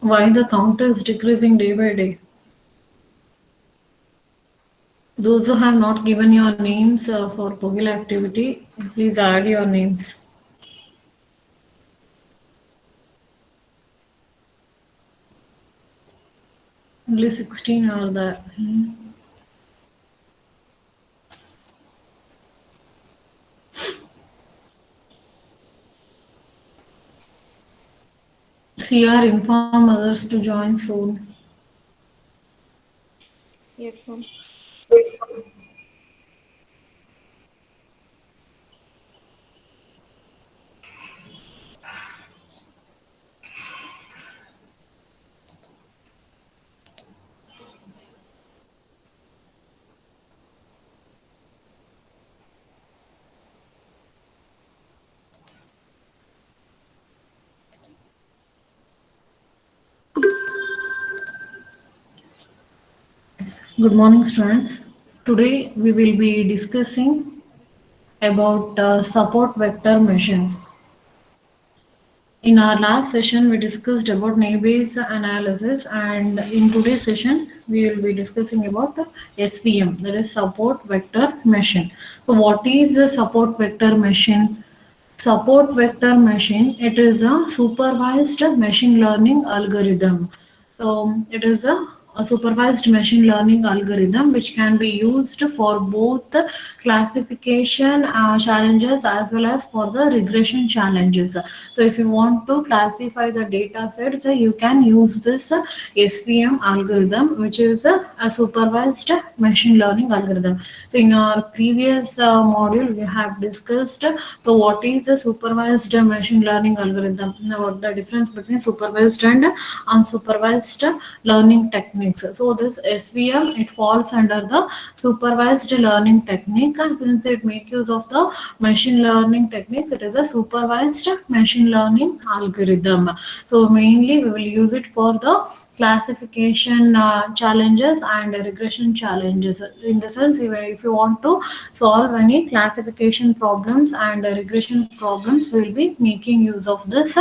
Why the count is decreasing day by day? Those who have not given your names for Pogil activity, please add your names. Only 16 are there. CR, inform others to join soon. Yes, ma'am. Good morning, students. Today we will be discussing about support vector machines. In our last session, we discussed about naive analysis, and in today's session, we will be discussing about SVM, that is support vector machine. So, what is a support vector machine? Support vector machine, it is a supervised machine learning algorithm. It is a supervised machine learning algorithm which can be used for both the classification challenges as well as for the regression challenges. So if you want to classify the data sets, you can use this SVM algorithm, which is a supervised machine learning algorithm. So in our previous module, we have discussed so what is a supervised machine learning algorithm? Now, what the difference between supervised and unsupervised learning techniques. So this SVM, it falls under the supervised learning technique, and since it make use of the machine learning techniques, it is a supervised machine learning algorithm. So mainly we will use it for the classification challenges and regression challenges. In the sense, if you want to solve any classification problems and regression problems, we will be making use of this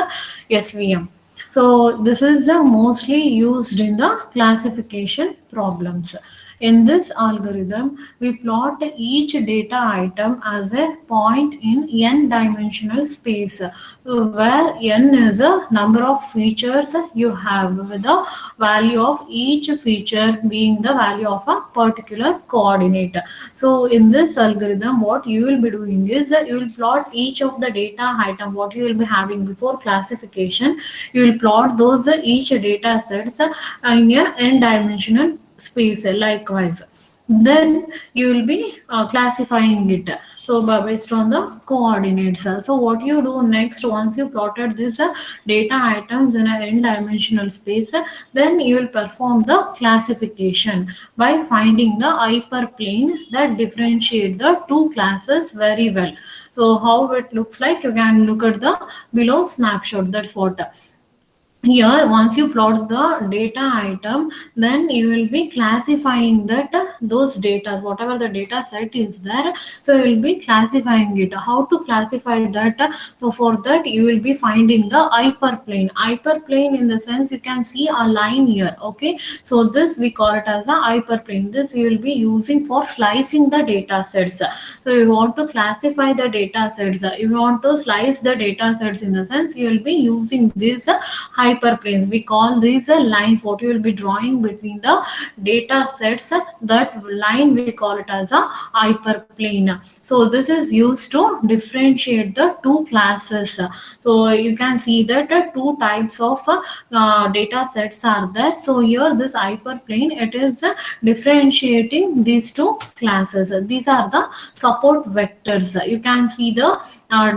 SVM. So this is mostly used in the classification problems. In this algorithm, we plot each data item as a point in n-dimensional space, where n is a number of features you have, with the value of each feature being the value of a particular coordinate. So in this algorithm, what you will be doing is you will plot each of the data item what you will be having before classification. You will plot those each data sets in a n-dimensional space likewise. Then you will be classifying it so based on the coordinates. So what you do next, once you plotted this data items in a n-dimensional space, then you will perform the classification by finding the hyperplane that differentiate the two classes very well. So how it looks like, you can look at the below snapshot. That's what. Here, once you plot the data item, then you will be classifying that those data, whatever the data set is there, so you will be classifying it. How to classify that? So for that, you will be finding the hyperplane. Hyperplane in the sense, you can see a line here. Okay, so this we call it as a hyperplane. This you will be using for slicing the data sets. So you want to classify the data sets, you want to slice the data sets, in the sense you will be using this hyperplanes. We call these lines what you will be drawing between the data sets. That line we call it as a hyperplane. So this is used to differentiate the two classes. So you can see that two types of data sets are there. So here this hyperplane, it is differentiating these two classes. These are the support vectors. You can see the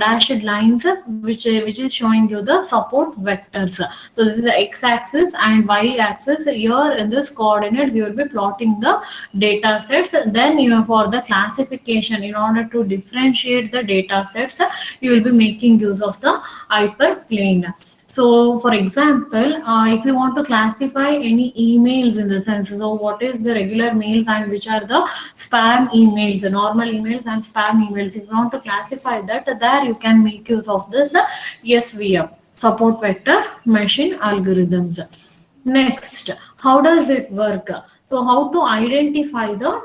dashed lines which is showing you the support vectors. So this is the x-axis and y-axis. Here in this coordinates, you will be plotting the data sets. Then you, for the classification, in order to differentiate the data sets, you will be making use of the hyperplane. So, for example, if you want to classify any emails, in the sense, so what is the regular mails and which are the spam emails, the normal emails and spam emails. If you want to classify that, there you can make use of this SVM, support vector machine algorithms. Next, how does it work? So how to identify the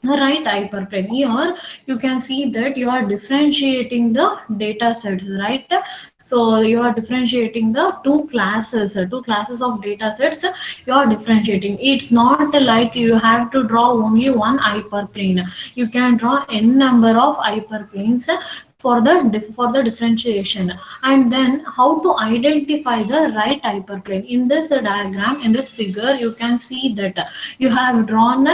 right hyperplane? Here you can see that you are differentiating the data sets, right? So you are differentiating the two classes of data sets. You are differentiating. It's not like you have to draw only one hyperplane. You can draw n number of hyperplanes for the differentiation. And then how to identify the right hyperplane? In this diagram, in this figure, you can see that you have drawn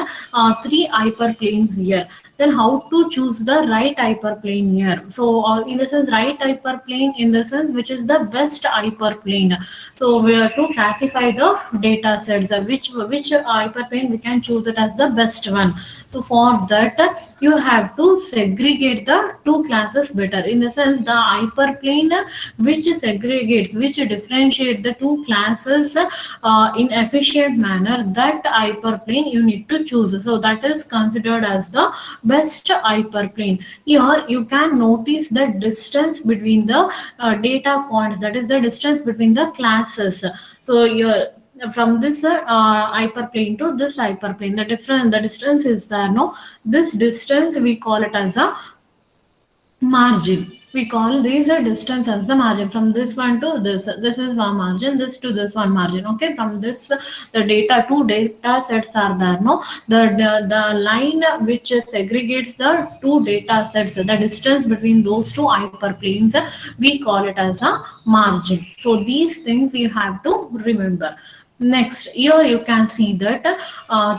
three hyperplanes here. Then how to choose the right hyperplane here? So in the sense, right hyperplane in the sense which is the best hyperplane. So we are to classify the data sets, which hyperplane we can choose it as the best one. So for that, you have to segregate the two classes better. In the sense, the hyperplane which segregates, which differentiate the two classes in efficient manner, that hyperplane you need to choose. So that is considered as the best hyperplane. Here you can notice the distance between the data points, that is the distance between the classes. So here from this hyperplane to this hyperplane, the distance is there, no? This distance we call it as a margin. We call these a distance as the margin. From this one to this is one margin, this to this one margin. Okay, from this the data, two data sets are there, no? The line which segregates the two data sets, the distance between those two hyperplanes, we call it as a margin. So these things you have to remember. Next, here you can see that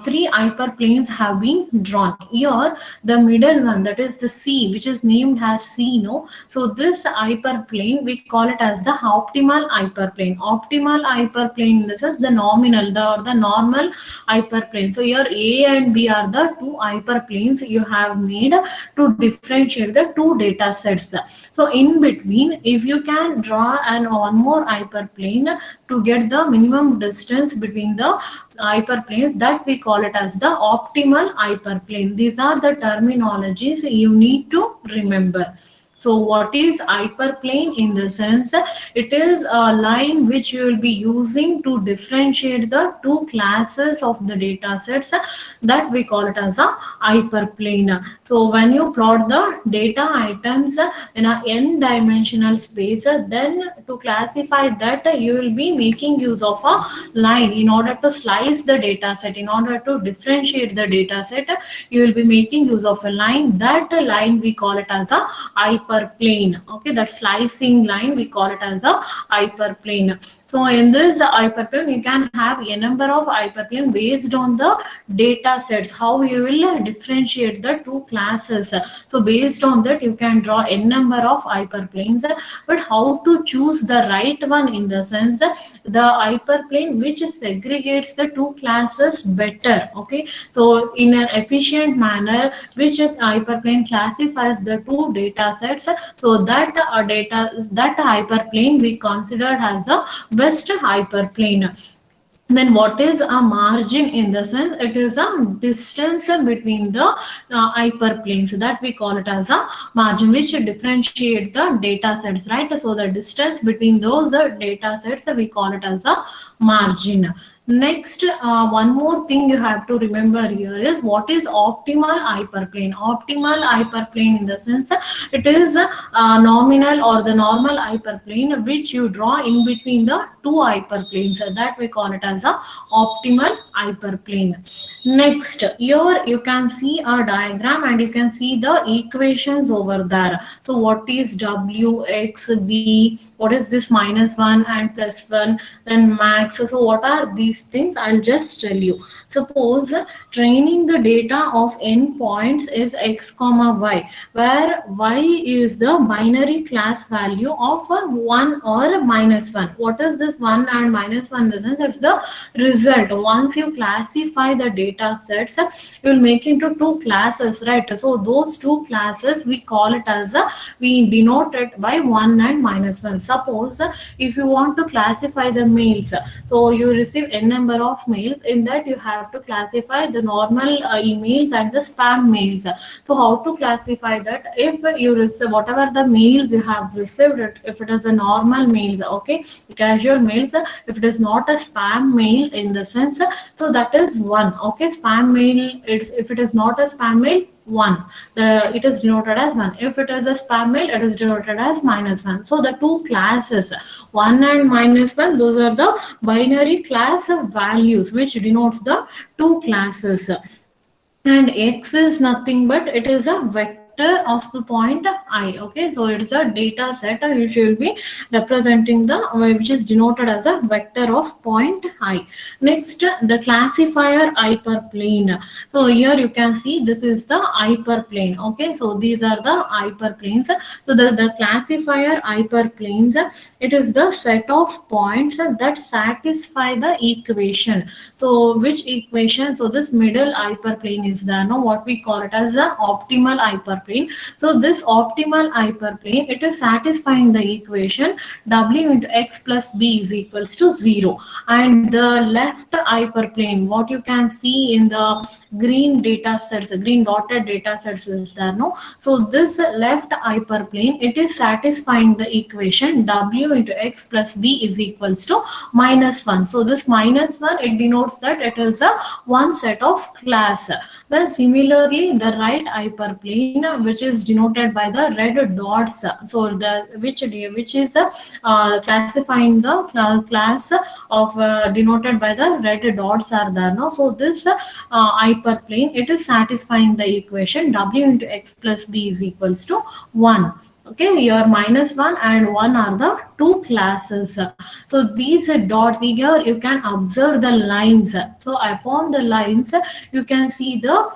three hyperplanes have been drawn. Here, the middle one, that is the C, which is named as C, no? So this hyperplane, we call it as the optimal hyperplane. Optimal hyperplane, this is the nominal, the normal hyperplane. So here A and B are the two hyperplanes you have made to differentiate the two data sets. So in between, if you can draw an one more hyperplane to get the minimum distance between the hyperplanes, that we call it as the optimal hyperplane. These are the terminologies you need to remember. So what is hyperplane? In the sense, it is a line which you will be using to differentiate the two classes of the data sets, that we call it as a hyperplane. So when you plot the data items in a n dimensional space, then to classify that, you will be making use of a line in order to slice the data set. In order to differentiate the data set, you will be making use of a line. That line we call it as a hyperplane. Okay, that slicing line we call it as a hyperplane. So in this hyperplane, you can have a number of hyperplane based on the data sets, how you will differentiate the two classes. So based on that, you can draw n number of hyperplanes. But how to choose the right one? In the sense, the hyperplane which segregates the two classes better. Okay, so in an efficient manner, which hyperplane classifies the two data sets, so that that hyperplane we considered as the best hyperplane. Then what is a margin? In the sense, it is a distance between the hyperplanes, that we call it as a margin, which differentiate the data sets, right? So the distance between those data sets, we call it as a margin. Next, one more thing you have to remember here is what is optimal hyperplane. Optimal hyperplane in the sense, it is nominal or the normal hyperplane which you draw in between the two hyperplanes, that we call it as a optimal hyperplane. Next, here you can see a diagram and you can see the equations over there. So what is W, X, B, what is this -1 and +1, then max? So what are these things? I'll just tell you. Suppose training the data of n points is x comma y, where y is the binary class value of 1 or -1. What is this 1 and -1? That's the result. Once you classify the data sets, you will make into two classes, right? So those two classes we call it as we denote it by 1 and -1. Suppose if you want to classify the males, so you receive n number of mails. In that you have to classify the normal emails and the spam mails. So how to classify that? If you receive whatever the mails you have received, if it is a normal mails, okay, casual mails, if it is not a spam mail in the sense, so that is one. Okay, spam mail, it's if it is not a spam mail, one, the it is denoted as one. If it is a spam mail, it is denoted as minus one. So the two classes, one and minus one, those are the binary class of values which denotes the two classes. And x is nothing but it is a vector of the point I. Okay, so it is a data set which will be representing the which is denoted as a vector of point I. Next, the classifier hyperplane. So here you can see this is the hyperplane. Okay, so these are the hyperplanes. So the classifier hyperplanes, it is the set of points that satisfy the equation. So which equation? So this middle hyperplane is there. Now what we call it as the optimal hyperplane. So this optimal hyperplane, it is satisfying the equation w into x plus b is equals to 0. And the left hyperplane, what you can see in the green data sets, green dotted data sets is there. No, so this left hyperplane, it is satisfying the equation w into x plus b is equals to minus 1. So this minus 1, it denotes that it is a one set of class. Then similarly the right hyperplane, which is denoted by the red dots, so the which is classifying the class of denoted by the red dots are there. No, so this hyperplane, it is satisfying the equation w into x plus b is equals to 1. Okay, your minus 1 and 1 are the two classes. So these dots here, you can observe the lines. So upon the lines, you can see the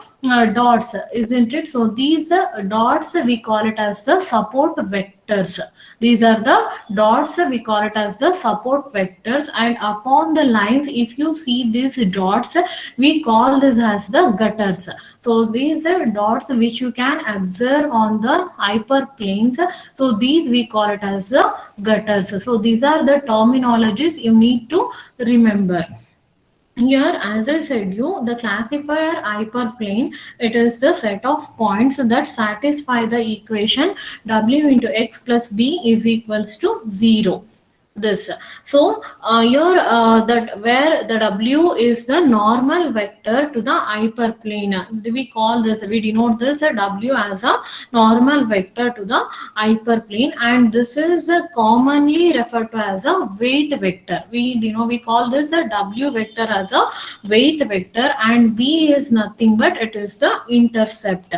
dots, isn't it? So these dots, we call it as the support vectors. These are the dots, we call it as the support vectors. And upon the lines, if you see these dots, we call this as the gutters. So these are dots which you can observe on the hyperplanes. So these we call it as the gutters. So these are the terminologies you need to remember. Here, as I said you, the classifier hyperplane, it is the set of points that satisfy the equation w into x plus b is equals to 0. This, so here that where the w is the normal vector to the hyperplane, we call this, we denote this w as a normal vector to the hyperplane, and this is commonly referred to as a weight vector. We call this a w vector as a weight vector, and b is nothing but it is the intercept.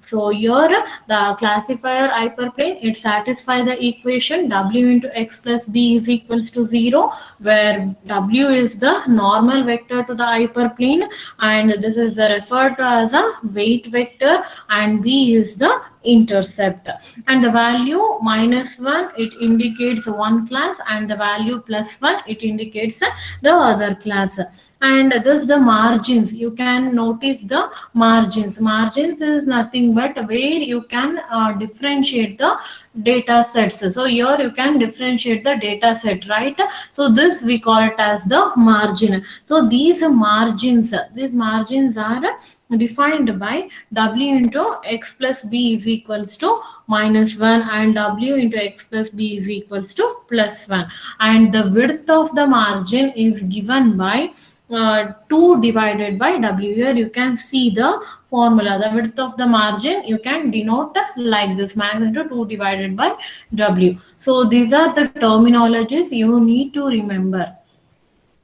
So here the classifier hyperplane, it satisfies the equation w into x plus b is equals to 0, where w is the normal vector to the hyperplane, and this is referred to as a weight vector, and b is the intercept. And the value minus 1, it indicates one class, and the value plus 1, it indicates the other class. And thus the margins, you can notice the margins is nothing but where you can differentiate the data sets. So here you can differentiate the data set, right? So this we call it as the margin. So these margins are defined by w into x plus b is equals to minus 1, and w into x plus b is equals to plus 1, and the width of the margin is given by 2 divided by w. Here you can see the formula. The width of the margin you can denote like this, magnitude 2 divided by w. So these are the terminologies you need to remember.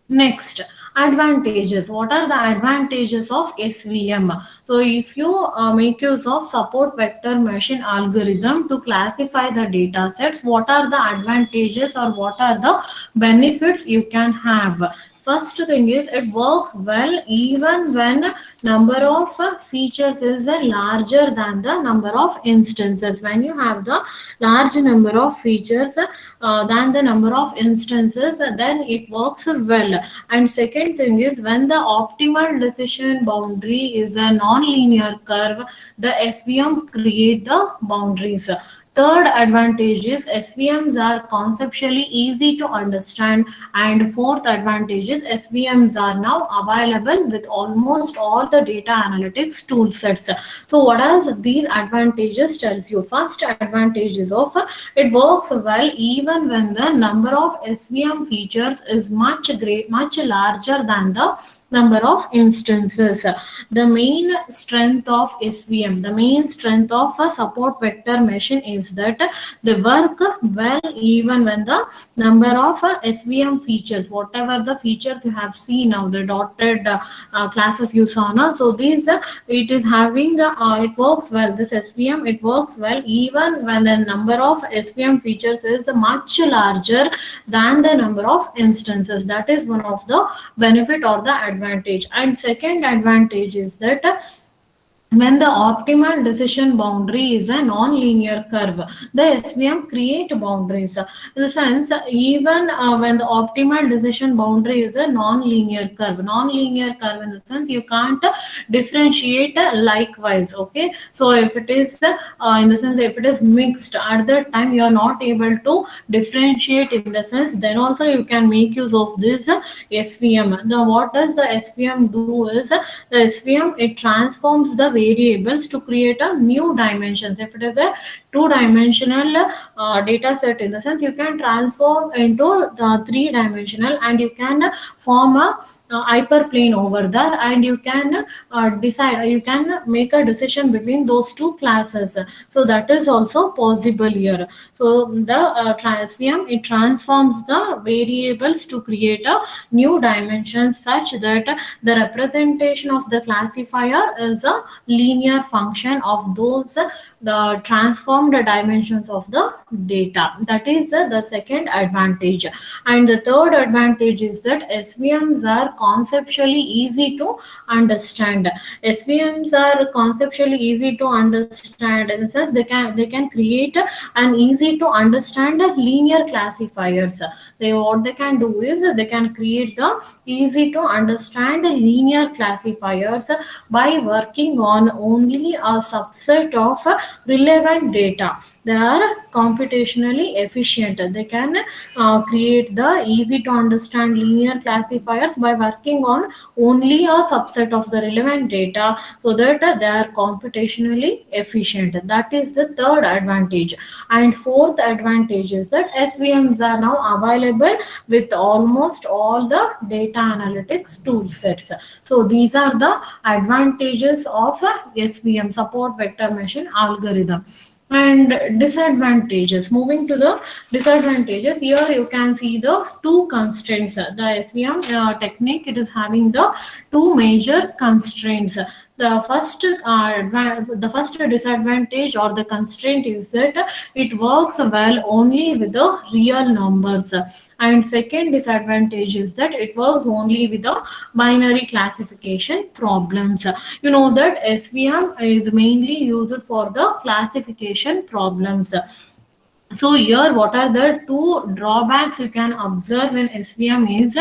Next, advantages. What are the advantages of SVM? So if you make use of support vector machine algorithm to classify the data sets, what are the advantages or what are the benefits you can have? First thing is, it works well even when number of features is larger than the number of instances. When you have the large number of features than the number of instances, then it works well. And second thing is, when the optimal decision boundary is a non-linear curve, the SVM create the boundaries. Third advantage is SVMs are conceptually easy to understand, and fourth advantage is SVMs are now available with almost all the data analytics tool sets. So what are these advantages tells you? First advantage is of it works well even when the number of SVM features is much larger than the number of instances. The main strength of SVM, the main strength of a support vector machine is that they work well even when the number of SVM features, whatever the features you have seen now, the dotted classes you saw now. So these it is having it works well. This SVM it works well even when the number of SVM features is much larger than the number of instances. That is one of the benefit or the advantage. And second advantage is that when the optimal decision boundary is a non-linear curve, the SVM create boundaries. In the sense, even when the optimal decision boundary is a non-linear curve, non-linear curve in the sense you can't differentiate likewise. Okay, so if it is in the sense if it is mixed at that time you are not able to differentiate in the sense, then also you can make use of this SVM. Now, what does the SVM do is the SVM it transforms the variables to create a new dimensions. If it is a two-dimensional data set, in the sense you can transform into the three-dimensional, and you can form a hyperplane over there, and you can decide, you can make a decision between those two classes. So that is also possible here. So the SVM it transforms the variables to create a new dimension such that the representation of the classifier is a linear function of those the transformed dimensions of the data. That is the second advantage. And the third advantage is that SVMs are conceptually easy to understand. SVMs are conceptually easy to understand in the sense they can create an easy to understand linear classifiers. What they can do is they can create the easy to understand linear classifiers by working on only a subset of relevant data. They are computationally efficient. They can create the easy to understand linear classifiers by working on only a subset of the relevant data, so that they are computationally efficient. That is the third advantage. And fourth advantage is that SVMs are now available with almost all the data analytics tool sets. So these are the advantages of SVM, support vector machine algorithm. And disadvantages, moving to the disadvantages, here you can see the two constraints. The SVM technique it is having the two major constraints. The first disadvantage or the constraint is that it works well only with the real numbers, and second disadvantage is that it works only with the binary classification problems. You know that SVM is mainly used for the classification problems. So here what are the two drawbacks you can observe in SVM is,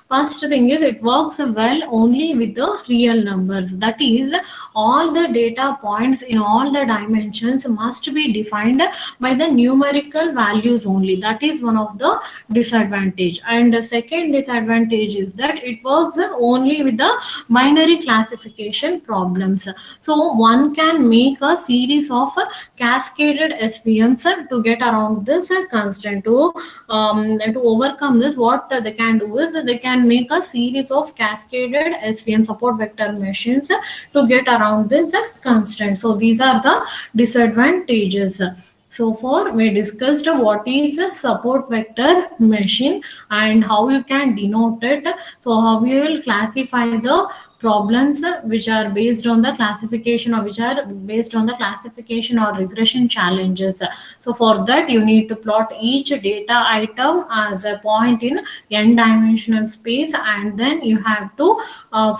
first thing is it works well only with the real numbers. That is, all the data points in all the dimensions must be defined by the numerical values only. That is one of the disadvantage. And the second disadvantage is that it works only with the binary classification problems. So one can make a series of cascaded SVMs to get around this constraint. To overcome this, what they can do is they can make a series of cascaded SVM support vector machines to get around this constraint. So these are the disadvantages. So far we discussed what is a support vector machine and how you can denote it. So how you will classify the problems which are based on the classification, or which are based on the classification or regression challenges. So for that you need to plot each data item as a point in n dimensional space, and then you have to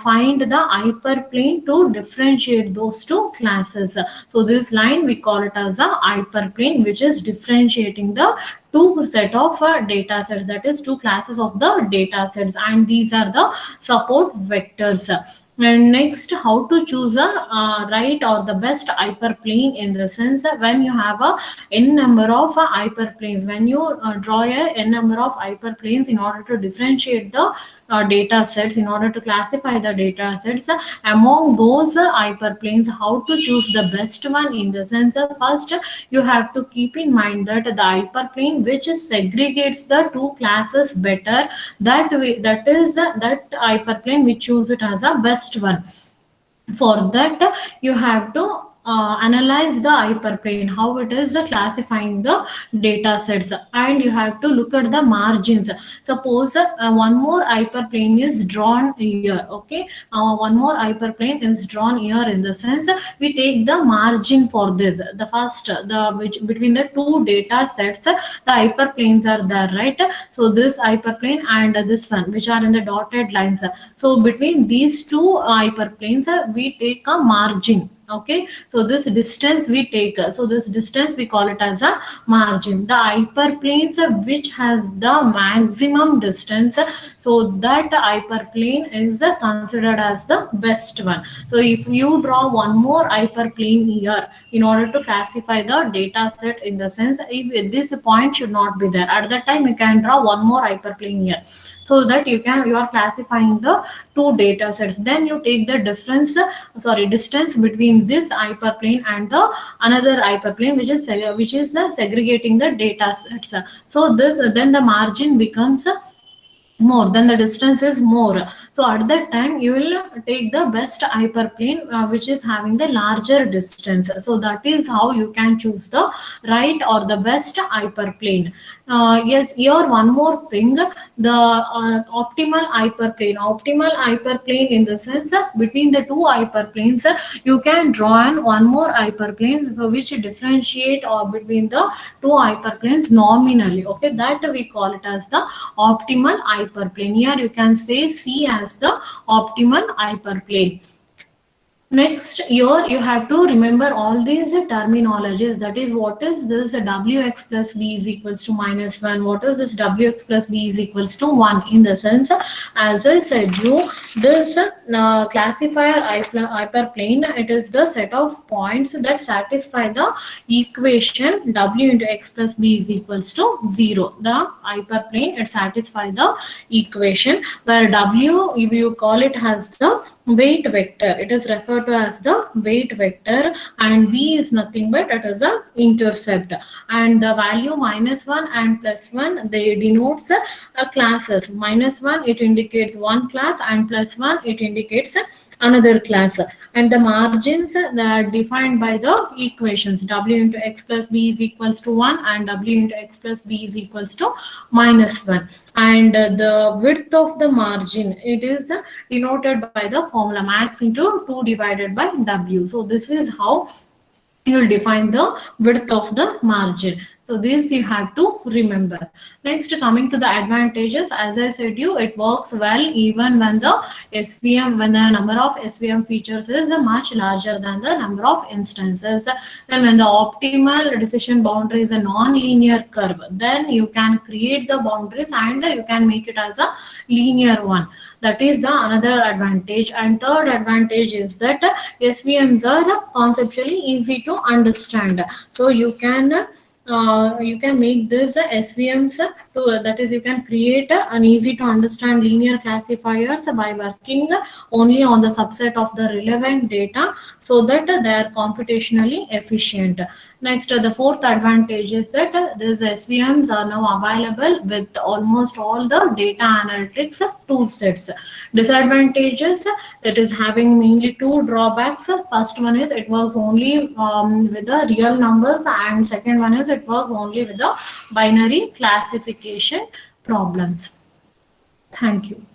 find the hyperplane to differentiate those two classes. So this line we call it as a hyperplane, which is differentiating the two set of data sets, that is two classes of the data sets, and these are the support vectors. And next, how to choose a right or the best hyperplane, in the sense that when you have a n number of hyperplanes, when you draw a n number of hyperplanes in order to differentiate the data sets, in order to classify the data sets, among those hyperplanes, how to choose the best one, in the sense of first you have to keep in mind that the hyperplane which segregates the two classes better, that is that hyperplane we choose it as a best one. For that you have to analyze the hyperplane, how it is classifying the data sets, and you have to look at the margins. Suppose one more hyperplane is drawn here, okay, one more hyperplane is drawn here, in the sense we take the margin for this, the first the which between the two data sets the hyperplanes are there, right? So this hyperplane and this one which are in the dotted lines, so between these two hyperplanes we take a margin, okay. So this distance we take, so this distance we call it as a margin. The hyperplanes which has the maximum distance, so that hyperplane is considered as the best one. So if you draw one more hyperplane here in order to classify the data set, in the sense if this point should not be there, at that time you can draw one more hyperplane here, so that you are classifying the two data sets. Then you take the difference, sorry, distance between this hyperplane and the another hyperplane which is segregating the data sets. So this then the margin becomes more, then the distance is more. So at that time you will take the best hyperplane which is having the larger distance. So that is how you can choose the right or the best hyperplane. Yes, here one more thing, the optimal hyperplane, in the sense between the two hyperplanes you can draw on one more hyperplane, so which differentiate or between the two hyperplanes nominally, okay, that we call it as the optimal hyperplane. Here you can say C as the optimal hyperplane. Next, here you have to remember all these terminologies. That is, what is this wx plus b is equals to minus 1? What is this wx plus b is equals to 1? In the sense, as I said you, this classifier hyperplane, it is the set of points that satisfy the equation w into x plus b is equals to 0. The hyperplane, it satisfies the equation where w, if you call it as the weight vector, it is referred to as the weight vector, and b is nothing but it is a intercept, and the value minus 1 and plus 1, they denotes classes. Minus 1 it indicates one class, and plus 1 it indicates another class, and the margins that are defined by the equations w into x plus b is equals to 1 and w into x plus b is equals to minus 1, and the width of the margin, it is denoted by the formula max into 2 divided by w. So this is how you will define the width of the margin. So this you have to remember. Next, coming to the advantages, as I said you, it works well even when the SVM, when the number of SVM features is much larger than the number of instances. Then when the optimal decision boundary is a non-linear curve, then you can create the boundaries and you can make it as a linear one. That is the another advantage. And third advantage is that SVMs are conceptually easy to understand. So you can make this SVMs to, that is, you can create an easy to understand linear classifiers by working only on the subset of the relevant data, so that they are computationally efficient. Next, the fourth advantage is that these SVMs are now available with almost all the data analytics tool sets. Disadvantages, it is having mainly two drawbacks. First one is it works only with the real numbers, and second one is it works only with the binary classification problems. Thank you.